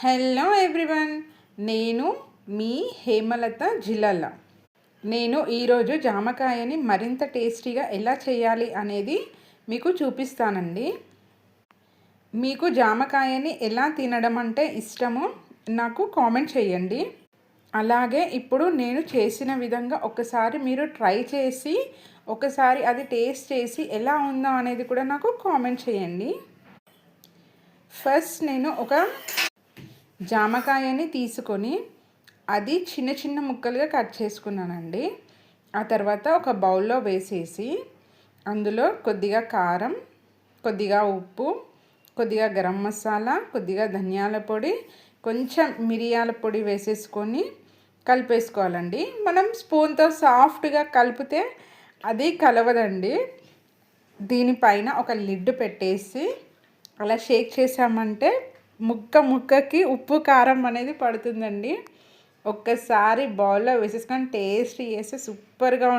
Hello everyone, నేను మీ హేమలత జిల్లాల. నేను ఈరోజు జామకాయని మరింత టేస్టీగా ఎలా చేయాలి అనేది మీకు చూపిస్తానండి. మీకు జామకాయని ఎలా తినడం అంటే ఇష్టమో నాకు కామెంట్ చేయండి. అలాగే ఇప్పుడు నేను చేసిన విధంగా ఒకసారి మీరు ట్రై చేసి ఒకసారి అది టేస్ట్ చేసి ఎలా ఉందో అనేది కూడా నాకు కామెంట్ చేయండి. ఫస్ట్ నేను ఒక జామకాయని తీసుకొని అది చిన్న చిన్న ముక్కలుగా కట్ చేసుకున్నానండి. ఆ తర్వాత ఒక బౌల్లో వేసేసి అందులో కొద్దిగా కారం, కొద్దిగా ఉప్పు, కొద్దిగా గరం మసాలా, కొద్దిగా ధనియాల పొడి, కొంచెం మిరియాల పొడి వేసేసుకొని కలిపేసుకోవాలండి. మనం స్పూన్తో సాఫ్ట్గా కలిపితే అది కలవదండి. దీనిపైన ఒక లిడ్ పెట్టేసి అలా షేక్ చేసామంటే ముక్కకి ఉప్పు కారం అనేది పడుతుందండి. ఒక్కసారి బౌల్లో వేసేసుకొని టేస్ట్ చేస్తే సూపర్గా